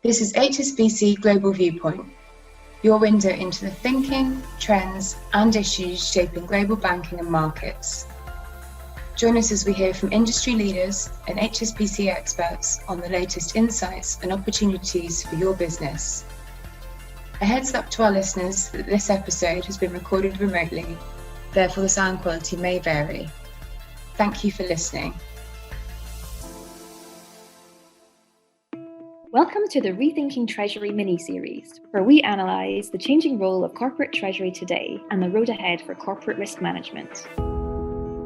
This is HSBC Global Viewpoint, your window into the thinking, trends and issues shaping global banking and markets. Join us as we hear from industry leaders and HSBC experts on the latest insights and opportunities for your business. A heads up to our listeners that this episode has been recorded remotely, therefore the sound quality may vary. Thank you for listening. Welcome to the Rethinking Treasury mini-series, where we analyse the changing role of corporate treasury today and the road ahead for corporate risk management.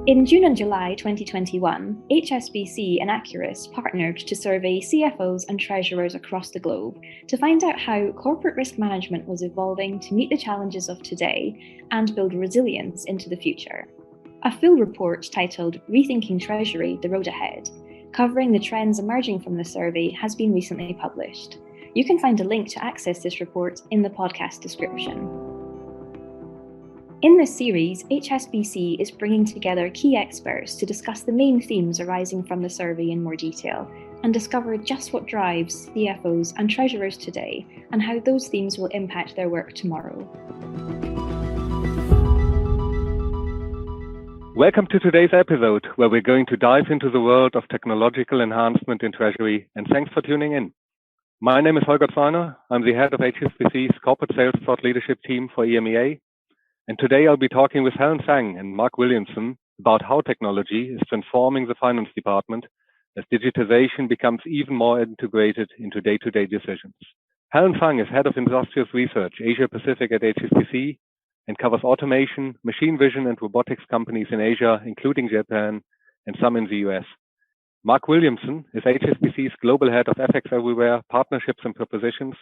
In June and July 2021, HSBC and Accurus partnered to survey CFOs and treasurers across the globe to find out how corporate risk management was evolving to meet the challenges of today and build resilience into the future. A full report titled Rethinking Treasury, the Road Ahead, covering the trends emerging from the survey, has been recently published. You can find a link to access this report in the podcast description. In this series, HSBC is bringing together key experts to discuss the main themes arising from the survey in more detail and discover just what drives CFOs and treasurers today and how those themes will impact their work tomorrow. Welcome to today's episode, where we're going to dive into the world of technological enhancement in Treasury, and thanks for tuning in. My name is Holger Zeuner. I'm the head of HSBC's Corporate Sales Thought Leadership Team for EMEA, and today I'll be talking with Helen Fang and Mark Williamson about how technology is transforming the finance department as digitization becomes even more integrated into day-to-day decisions. Helen Fang is head of Industrials Research, Asia Pacific at HSBC, and covers automation, machine vision and robotics companies in Asia, including Japan, and some in the US. Mark Williamson is HSBC's Global Head of FX Everywhere, Partnerships and Propositions,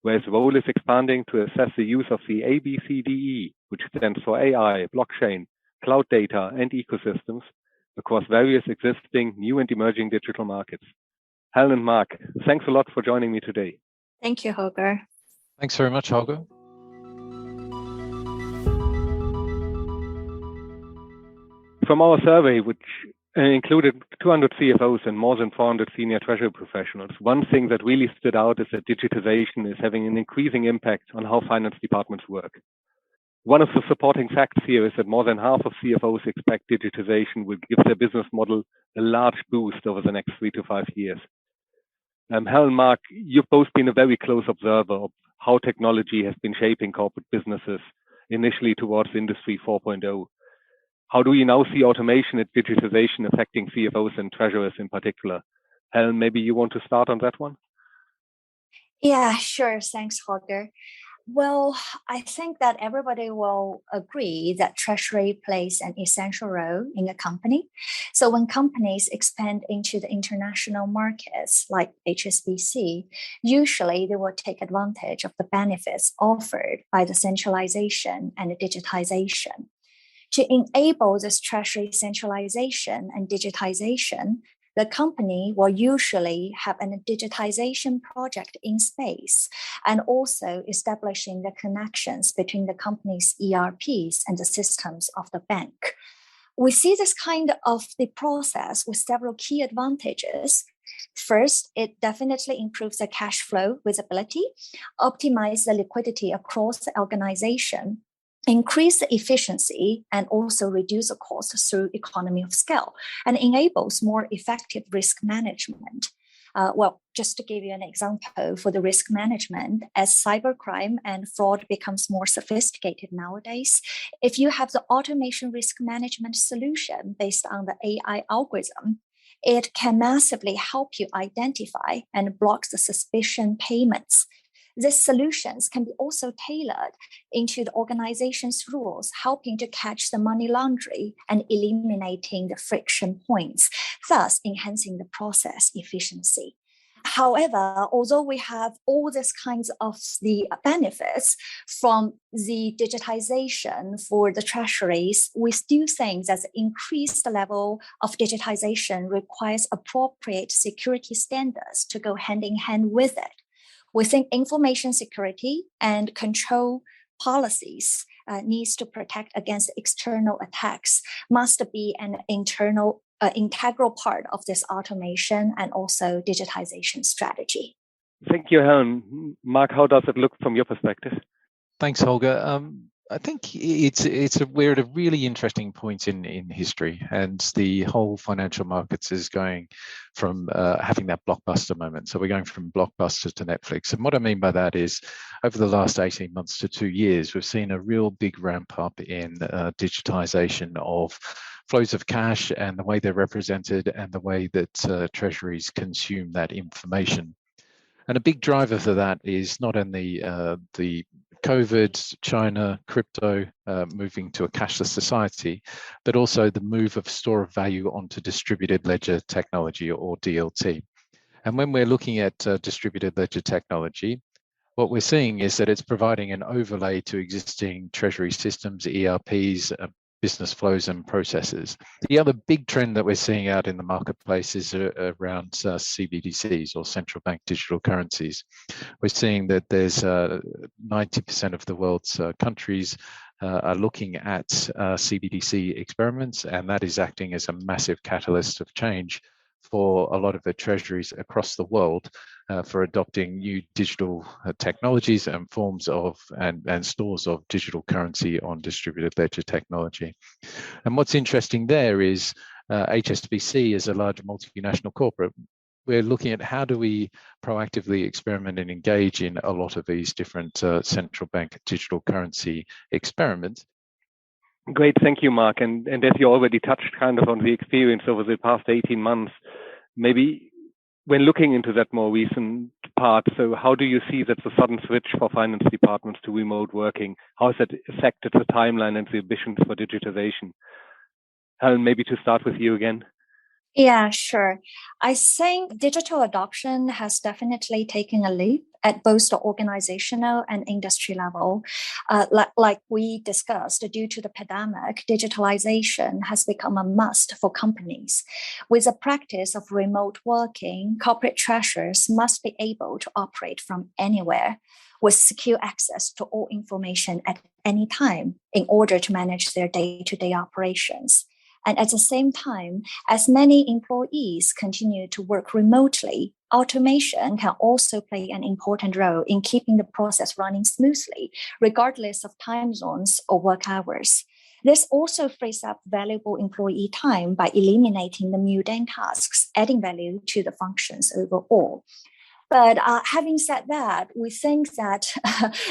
where his role is expanding to assess the use of the ABCDE, which stands for AI, blockchain, cloud data, and ecosystems across various existing, new and emerging digital markets. Helen and Mark, thanks a lot for joining me today. Thank you, Holger. Thanks very much, Holger. From our survey, which included 200 CFOs and more than 400 senior treasury professionals, one thing that really stood out is that digitization is having an increasing impact on how finance departments work. One of the supporting facts here is that more than half of CFOs expect digitization will give their business model a large boost over the next 3 to 5 years. Helen, Mark, you've both been a very close observer of how technology has been shaping corporate businesses, initially towards Industry 4.0. How do you now see automation and digitization affecting CFOs and treasurers in particular? Helen, maybe you want to start on that one? Yeah, sure. Thanks, Holger. Well, I think that everybody will agree that Treasury plays an essential role in a company. So when companies expand into the international markets like HSBC, usually they will take advantage of the benefits offered by the centralization and the digitization. To enable this treasury centralization and digitization, the company will usually have a digitization project in space and also establishing the connections between the company's ERPs and the systems of the bank. We see this kind of the process with several key advantages. First, it definitely improves the cash flow visibility, optimize the liquidity across the organization, increase the efficiency, and also reduce the cost through economy of scale, and enables more effective risk management. Just to give you an example for the risk management, as cybercrime and fraud becomes more sophisticated nowadays, if you have the automation risk management solution based on the AI algorithm, it can massively help you identify and block the suspicion payments. These solutions can be also tailored into the organization's rules, helping to catch the money laundering and eliminating the friction points, thus enhancing the process efficiency. However, although we have all these kinds of the benefits from the digitization for the treasuries, we still think that the increased level of digitization requires appropriate security standards to go hand in hand with it. We think information security and control policies needs to protect against external attacks must be an integral part of this automation and also digitization strategy. Thank you, Helen. Mark, how does it look from your perspective? Thanks, Holger. I think we're at a really interesting point in history, and the whole financial markets is going from having that blockbuster moment. So we're going from blockbuster to Netflix. And what I mean by that is over the last 18 months to 2 years, we've seen a real big ramp up in digitization of flows of cash and the way they're represented and the way that treasuries consume that information. And a big driver for that is not only the COVID, China, crypto moving to a cashless society, but also the move of store of value onto distributed ledger technology, or DLT. And when we're looking at distributed ledger technology, what we're seeing is that it's providing an overlay to existing treasury systems, ERPs, business flows and processes. The other big trend that we're seeing out in the marketplace is around CBDCs, or central bank digital currencies. We're seeing that there's 90% of the world's countries are looking at CBDC experiments, and that is acting as a massive catalyst of change for a lot of the treasuries across the world for adopting new digital technologies and forms of and stores of digital currency on distributed ledger technology. And what's interesting there is HSBC is a large multinational corporate. We're looking at how do we proactively experiment and engage in a lot of these different central bank digital currency experiments. Great, thank you, Mark. And as you already touched kind of on the experience over the past 18 months, maybe when looking into that more recent part, so how do you see that the sudden switch for finance departments to remote working, how has that affected the timeline and the ambitions for digitization? Helen, maybe to start with you again. Yeah, sure. I think digital adoption has definitely taken a leap at both the organizational and industry level. Like we discussed, due to the pandemic, digitalization has become a must for companies. With the practice of remote working, corporate treasurers must be able to operate from anywhere with secure access to all information at any time in order to manage their day-to-day operations. And at the same time, as many employees continue to work remotely, automation can also play an important role in keeping the process running smoothly, regardless of time zones or work hours. This also frees up valuable employee time by eliminating the mundane tasks, adding value to the functions overall. But having said that, we think that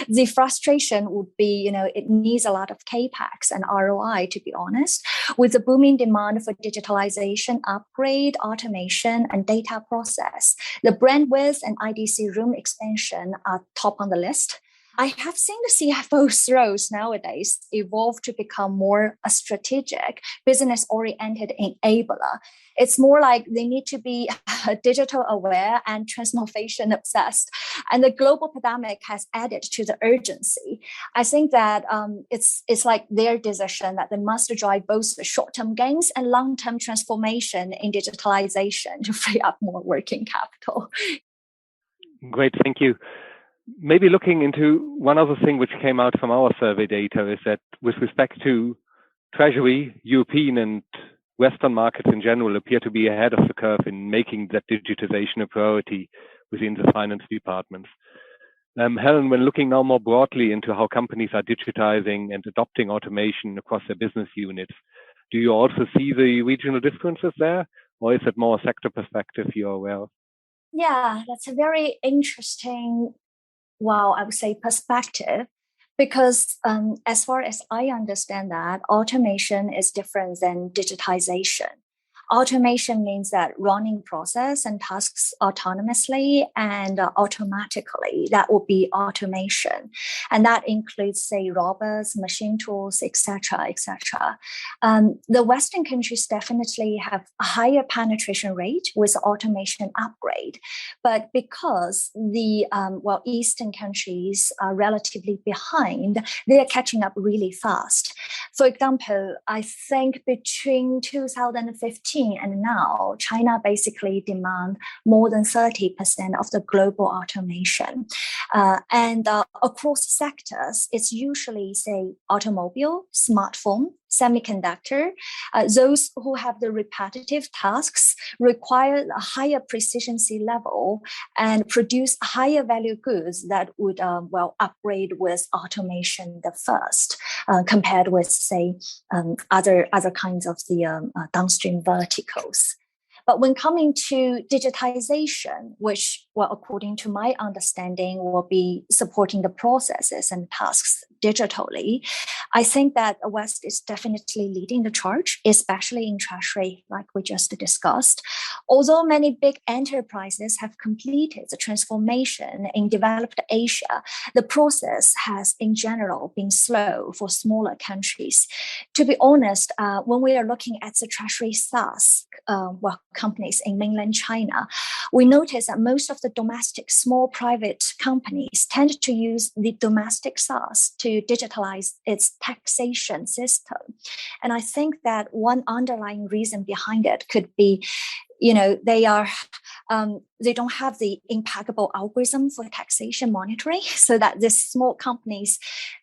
the frustration would be, it needs a lot of CAPEX and ROI, to be honest. With the booming demand for digitalization, upgrade, automation, and data process, the bandwidth and IDC room expansion are top on the list. I have seen the CFO's roles nowadays evolve to become more a strategic, business-oriented enabler. It's more like they need to be digital aware and transformation obsessed. And the global pandemic has added to the urgency. I think that it's like their decision that they must drive both the short-term gains and long-term transformation in digitalization to free up more working capital. Great, thank you. Maybe looking into one other thing which came out from our survey data is that with respect to Treasury, European and Western markets in general appear to be ahead of the curve in making that digitization a priority within the finance departments. Helen, when looking now more broadly into how companies are digitizing and adopting automation across their business units, do you also see the regional differences there, or is it more a sector perspective you're aware of? Yeah, that's a very interesting, I would say perspective, because as far as I understand that, automation is different than digitization. Automation means that running process and tasks autonomously and automatically. That would be automation. And that includes, say, robots, machine tools, etc., etc. The Western countries definitely have a higher penetration rate with automation upgrade. But because the Eastern countries are relatively behind, they are catching up really fast. For example, I think between 2015 and now, China basically demands more than 30% of the global automation. And across sectors, it's usually, say, automobile, smartphone, semiconductor, those who have the repetitive tasks require a higher precision level and produce higher value goods that would upgrade with automation the first, compared with, say, other kinds of the downstream verticals. But when coming to digitization, which, according to my understanding, will be supporting the processes and tasks digitally, I think that West is definitely leading the charge, especially in treasury, like we just discussed. Although many big enterprises have completed the transformation in developed Asia, the process has, in general, been slow for smaller countries. To be honest, when we are looking at the treasury SaaS, companies in mainland China, we notice that most of the domestic small private companies tend to use the domestic SaaS to digitalize its taxation system. And I think that one underlying reason behind it could be, they don't have the impeccable algorithm for taxation monitoring, so that these small companies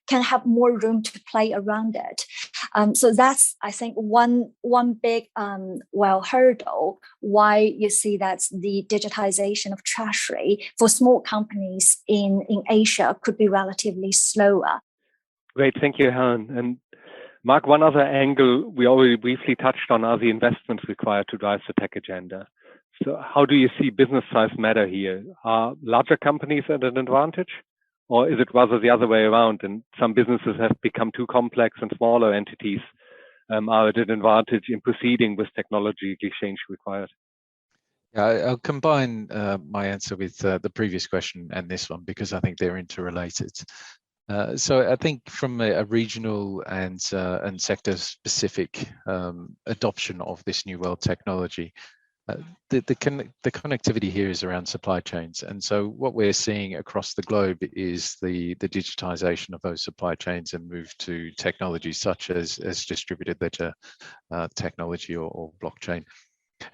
can have more room to play around it. So that's, I think, one big hurdle why you see that the digitization of treasury for small companies in Asia could be relatively slower. Great, thank you, Helen. And Mark, one other angle we already briefly touched on are the investments required to drive the tech agenda. So how do you see business size matter here? Are larger companies at an advantage? Or is it rather the other way around, and some businesses have become too complex and smaller entities are at an advantage in proceeding with technology change required? Yeah, I'll combine my answer with the previous question and this one, because I think they're interrelated. So I think from a regional and sector-specific adoption of this new world technology, the connectivity here is around supply chains. And so what we're seeing across the globe is the digitization of those supply chains and move to technologies such as distributed ledger technology or blockchain.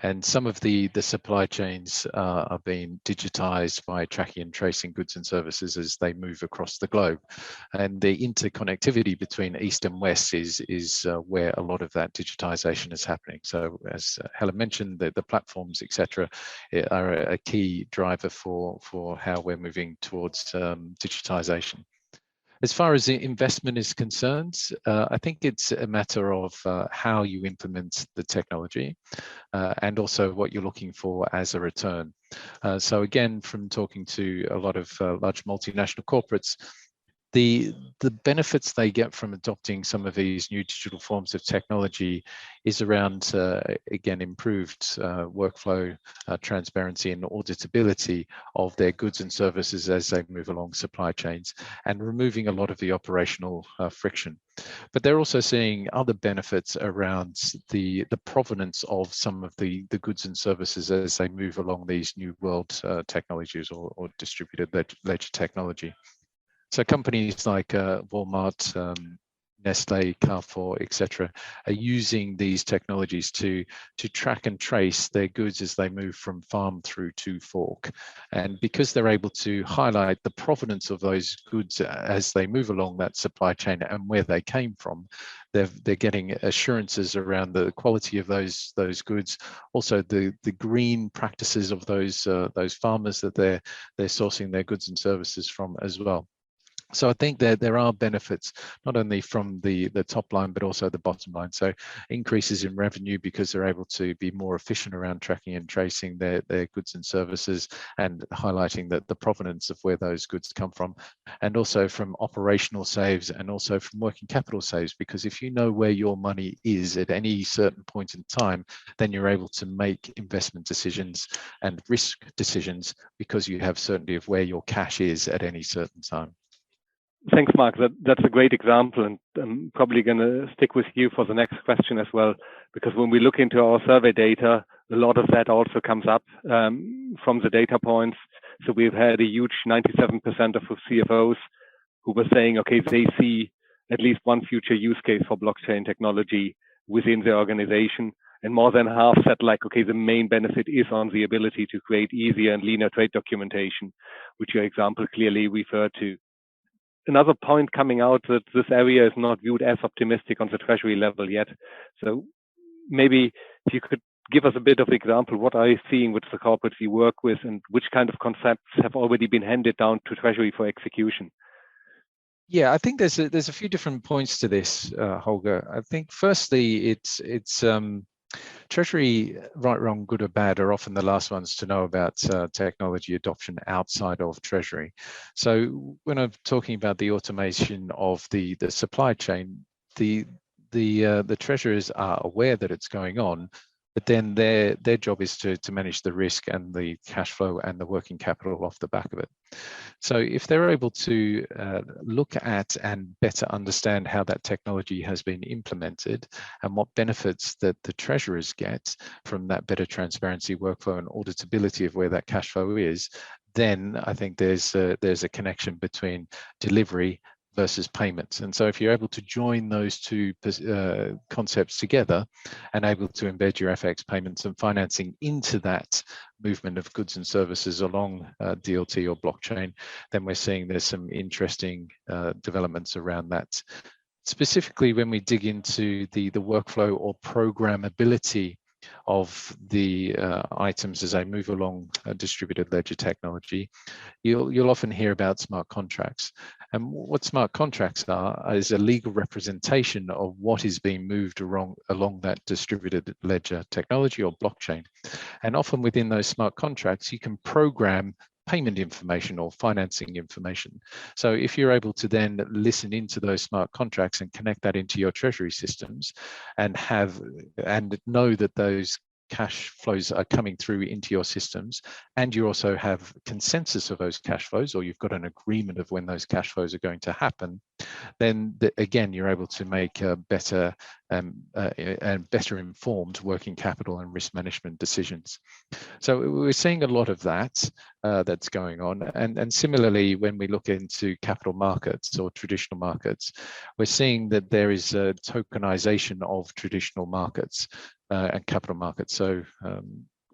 And some of the supply chains are being digitized by tracking and tracing goods and services as they move across the globe. And the interconnectivity between East and West is where a lot of that digitization is happening. So as Helen mentioned, the platforms, etc., are a key driver for how we're moving towards digitization. As far as the investment is concerned, I think it's a matter of how you implement the technology and also what you're looking for as a return. So again, from talking to a lot of large multinational corporates, the benefits they get from adopting some of these new digital forms of technology is around, again, improved workflow, transparency and auditability of their goods and services as they move along supply chains, and removing a lot of the operational friction. But they're also seeing other benefits around the provenance of some of the goods and services as they move along these new world technologies or distributed ledger technology. So companies like Walmart, Nestle, Carrefour, etc., are using these technologies to track and trace their goods as they move from farm through to fork. And because they're able to highlight the provenance of those goods as they move along that supply chain and where they came from, they're getting assurances around the quality of those goods, also the green practices of those farmers that they're sourcing their goods and services from as well. So I think that there are benefits not only from the top line, but also the bottom line. So increases in revenue because they're able to be more efficient around tracking and tracing their goods and services and highlighting the provenance of where those goods come from. And also from operational saves and also from working capital saves, because if you know where your money is at any certain point in time, then you're able to make investment decisions and risk decisions because you have certainty of where your cash is at any certain time. Thanks, Mark. That's a great example, and I'm probably going to stick with you for the next question as well, because when we look into our survey data, a lot of that also comes up from the data points. So we've had a huge 97% of CFOs who were saying, okay, they see at least one future use case for blockchain technology within their organization. And more than half said, like, okay, the main benefit is on the ability to create easier and leaner trade documentation, which your example clearly referred to. another point coming out that this area is not viewed as optimistic on the treasury level yet. So maybe if you could give us a bit of example, what are you seeing with the corporates you work with, and which kind of concepts have already been handed down to treasury for execution? Yeah, I think there's a few different points to this, Holger. I think firstly, it's Treasury, right, wrong, good or bad, are often the last ones to know about technology adoption outside of Treasury. So when I'm talking about the automation of the supply chain, the treasurers are aware that it's going on, but then their job is to manage the risk and the cash flow and the working capital off the back of it. So if they're able to look at and better understand how that technology has been implemented and what benefits that the treasurers get from that better transparency, workflow and auditability of where that cash flow is, then I think there's a connection between delivery versus payments. And so if you're able to join those two concepts together and able to embed your FX payments and financing into that movement of goods and services along DLT or blockchain, then we're seeing there's some interesting developments around that. Specifically, when we dig into the workflow or programmability of the items as they move along distributed ledger technology, you'll often hear about smart contracts. And what smart contracts are is a legal representation of what is being moved along that distributed ledger technology or blockchain. And often within those smart contracts, you can program payment information or financing information. So if you're able to then listen into those smart contracts and connect that into your treasury systems and know that those cash flows are coming through into your systems, and you also have consensus of those cash flows, or you've got an agreement of when those cash flows are going to happen, then again, you're able to make better and better informed working capital and risk management decisions. So we're seeing a lot of that that's going on. And similarly, when we look into capital markets or traditional markets, we're seeing that there is a tokenization of traditional markets and capital markets. So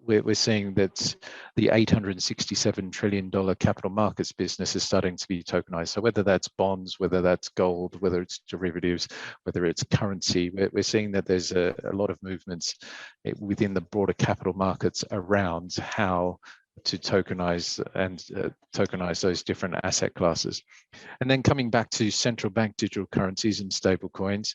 we're seeing that the $867 trillion capital markets business is starting to be tokenized. So whether that's bonds, whether that's gold, whether it's derivatives, whether it's currency, we're seeing that there's a lot of movements within the broader capital markets around how to tokenize those different asset classes. And then coming back to central bank digital currencies and stable coins,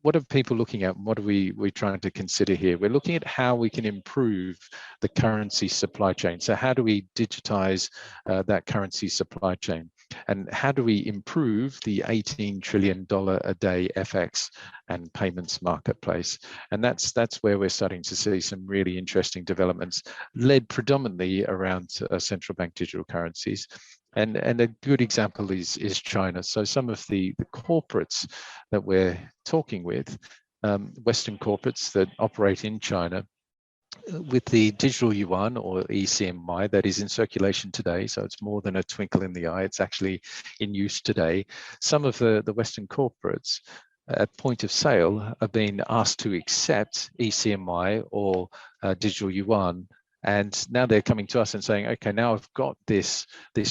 what are people looking at? What are we trying to consider here? We're looking at how we can improve the currency supply chain. So how do we digitize that currency supply chain? And how do we improve the $18 trillion a day FX and payments marketplace? And that's where we're starting to see some really interesting developments led predominantly around central bank digital currencies. And a good example is China. So some of the corporates that we're talking with, Western corporates that operate in China, with the digital yuan or ECMY that is in circulation today, so it's more than a twinkle in the eye, it's actually in use today. Some of the Western corporates at point of sale are being asked to accept ECMY or digital yuan. And now they're coming to us and saying, okay, now I've got this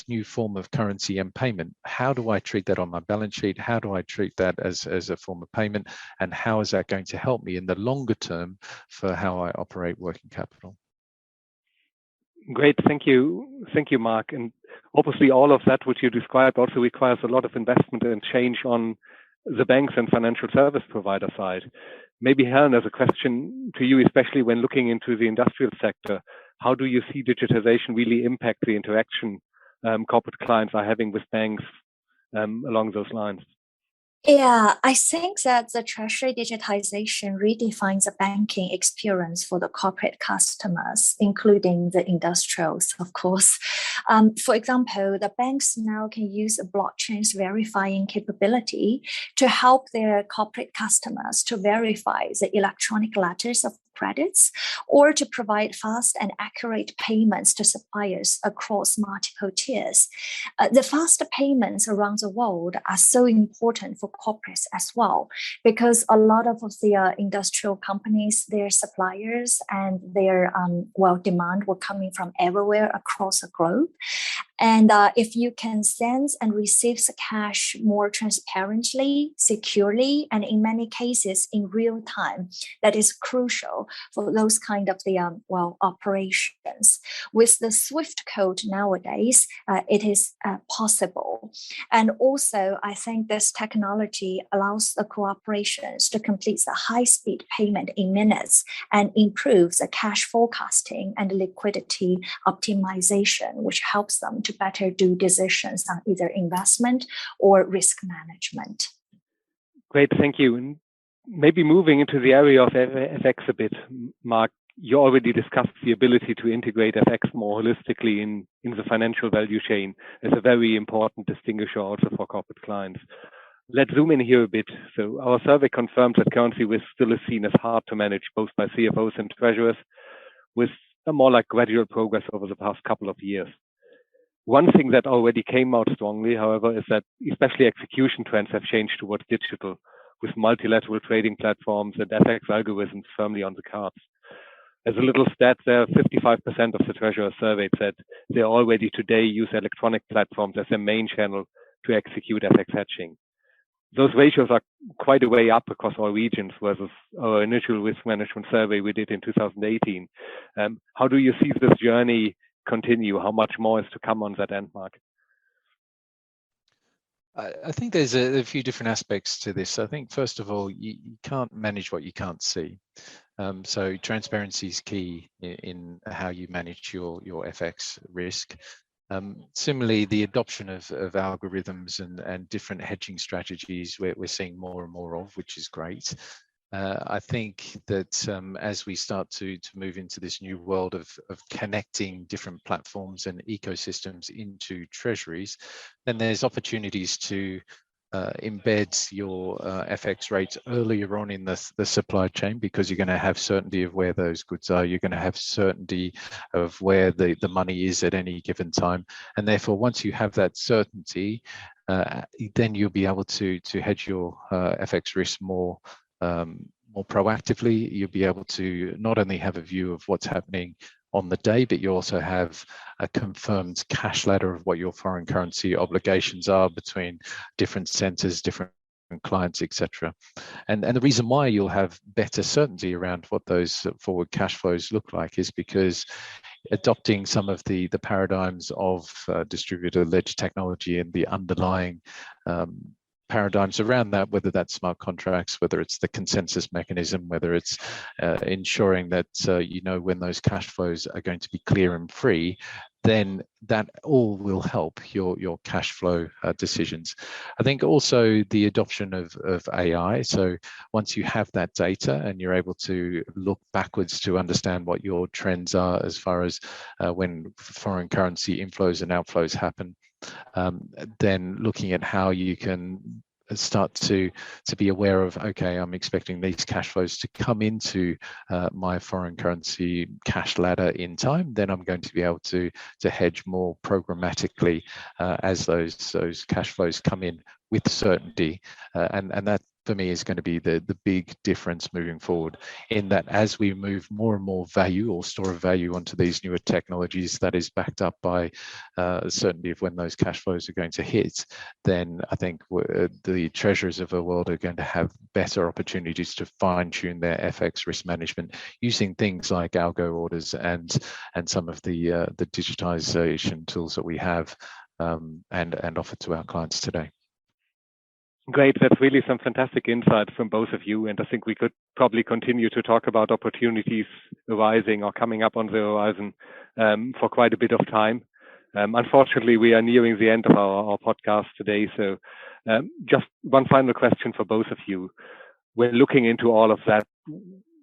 new form of currency and payment. How do I treat that on my balance sheet? How do I treat that as a form of payment? And how is that going to help me in the longer term for how I operate working capital? Great, thank you, Mark. And obviously, all of that which you described also requires a lot of investment and change on the banks and financial service provider side. Maybe Helen, as a question to you, especially when looking into the industrial sector, how do you see digitization really impact the interaction corporate clients are having with banks along those lines? Yeah, I think that the treasury digitization redefines the banking experience for the corporate customers, including the industrials, of course. For example, the banks now can use a blockchain's verifying capability to help their corporate customers to verify the electronic letters of credits or to provide fast and accurate payments to suppliers across multiple tiers. The faster payments around the world are so important for corporates as well, because a lot of the industrial companies, their suppliers and their demand were coming from everywhere across the globe. And if you can send and receive the cash more transparently, securely, and in many cases in real time, that is crucial for those kind of the operations. With the SWIFT code nowadays, it is possible. And also, I think this technology allows the corporations to complete the high-speed payment in minutes and improves the cash forecasting and liquidity optimization, which helps them to better do decisions on either investment or risk management. Great, thank you. And maybe moving into the area of FX a bit, Mark, you already discussed the ability to integrate FX more holistically in the financial value chain as a very important distinguisher also for corporate clients. Let's zoom in here a bit. So our survey confirms that currency risk still is seen as hard to manage both by CFOs and treasurers, with a more like gradual progress over the past couple of years. One thing that already came out strongly, however, is that especially execution trends have changed towards digital, with multilateral trading platforms and FX algorithms firmly on the cards. As a little stat there, 55% of the treasurers surveyed said they already today use electronic platforms as their main channel to execute FX hedging. Those ratios are quite a way up across all regions versus our initial risk management survey we did in 2018. How do you see this journey continue? How much more is to come on that end, Mark? I think there's a few different aspects to this. I think, first of all, you can't manage what you can't see. So transparency is key in how you manage your FX risk. Similarly, the adoption of algorithms and different hedging strategies we're seeing more and more of, which is great. I think that as we start to move into this new world of connecting different platforms and ecosystems into treasuries, then there's opportunities to embed your FX rates earlier on in the supply chain, because you're going to have certainty of where those goods are. You're going to have certainty of where the money is at any given time. And therefore, once you have that certainty, then you'll be able to hedge your FX risk more proactively. You'll be able to not only have a view of what's happening on the day, but you also have a confirmed cash ladder of what your foreign currency obligations are between different centers, different clients, etc. And the reason why you'll have better certainty around what those forward cash flows look like is because adopting some of the paradigms of distributed ledger technology and the underlying paradigms around that, whether that's smart contracts, whether it's the consensus mechanism, whether it's ensuring that you know when those cash flows are going to be clear and free, then that all will help your cash flow decisions. I think also the adoption of AI. So once you have that data and you're able to look backwards to understand what your trends are as far as when foreign currency inflows and outflows happen, then looking at how you can start to be aware of, okay, I'm expecting these cash flows to come into my foreign currency cash ladder in time, then I'm going to be able to hedge more programmatically as those cash flows come in with certainty, and that for me is going to be the big difference moving forward, in that as we move more and more value or store of value onto these newer technologies that is backed up by certainty of when those cash flows are going to hit, then I think the treasurers of the world are going to have better opportunities to fine tune their FX risk management using things like algo orders and some of the digitization tools that we have and offer to our clients today. Great, that's really some fantastic insight from both of you, and I think we could probably continue to talk about opportunities arising or coming up on the horizon for quite a bit of time. Unfortunately, we are nearing the end of our podcast today, so just one final question for both of you. When looking into all of that,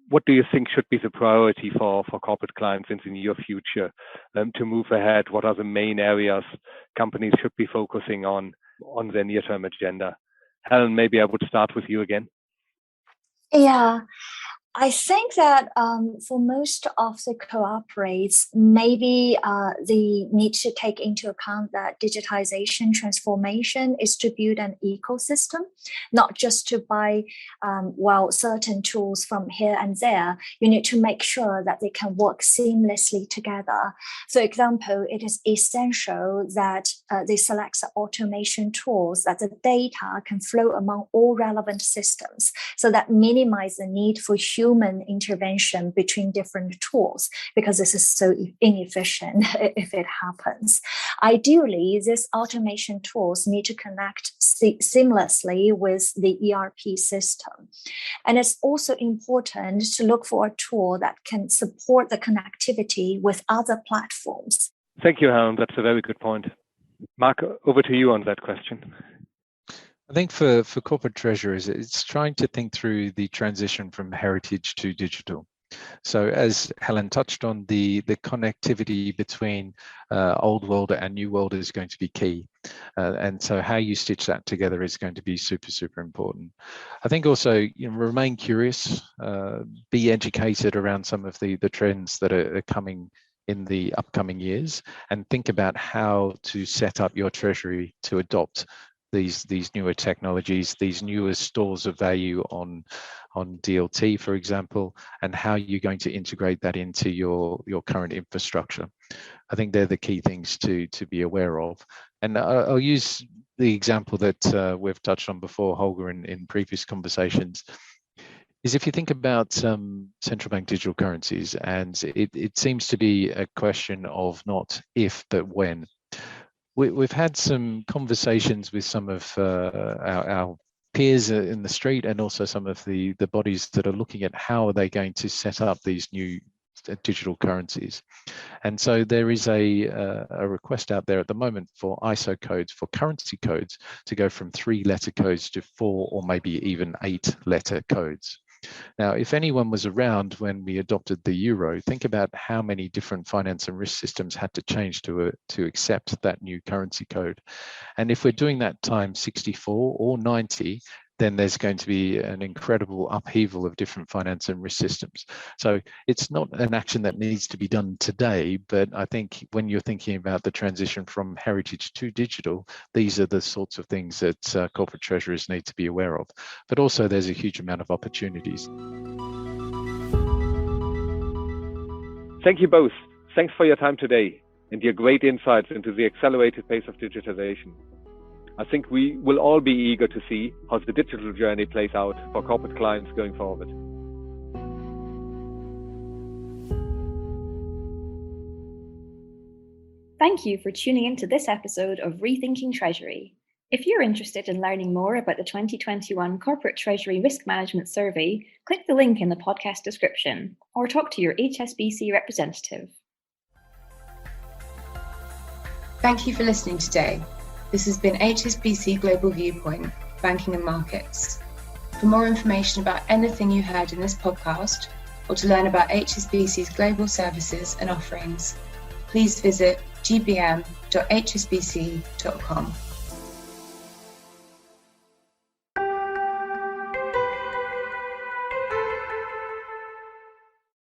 what do you think should be the priority for corporate clients in the near future to move ahead? What are the main areas companies should be focusing on their near-term agenda? Helen, maybe I would start with you again. Yeah, I think that for most of the cooperates, maybe they need to take into account that digitization transformation is to build an ecosystem, not just to buy certain tools from here and there. You need to make sure that they can work seamlessly together. For example, it is essential that they select the automation tools that the data can flow among all relevant systems, so that minimize the need for human intervention between different tools, because this is so inefficient if it happens. Ideally, these automation tools need to connect seamlessly with the ERP system. And it's also important to look for a tool that can support the connectivity with other platforms. Thank you, Helen. That's a very good point. Mark, over to you on that question. I think for corporate treasurers, it's trying to think through the transition from heritage to digital. So as Helen touched on, the connectivity between old world and new world is going to be key. And so how you stitch that together is going to be super, super important. I think also, remain curious, be educated around some of the trends that are coming in the upcoming years, and think about how to set up your treasury to adopt these newer technologies, these newer stores of value on DLT, for example, and how you're going to integrate that into your current infrastructure. I think they're the key things to be aware of. And I'll use the example that we've touched on before, Holger, in previous conversations, is if you think about central bank digital currencies, and it seems to be a question of not if, but when. We've had some conversations with some of our peers in the street, and also some of the bodies that are looking at how are they going to set up these new digital currencies. And so there is a request out there at the moment for ISO codes, for currency codes, to go from 3-letter codes to 4 or maybe even 8-letter codes. Now, if anyone was around when we adopted the euro, think about how many different finance and risk systems had to change to accept that new currency code. And if we're doing that times 64 or 90, then there's going to be an incredible upheaval of different finance and risk systems. So it's not an action that needs to be done today, but I think when you're thinking about the transition from heritage to digital, these are the sorts of things that corporate treasurers need to be aware of. But also there's a huge amount of opportunities. Thank you both. Thanks for your time today and your great insights into the accelerated pace of digitization. I think we will all be eager to see how the digital journey plays out for corporate clients going forward. Thank you for tuning into this episode of Rethinking Treasury. If you're interested in learning more about the 2021 Corporate Treasury Risk Management Survey, click the link in the podcast description or talk to your HSBC representative. Thank you for listening today. This has been HSBC Global Viewpoint, Banking and Markets. For more information about anything you heard in this podcast, or to learn about HSBC's global services and offerings, please visit gbm.hsbc.com.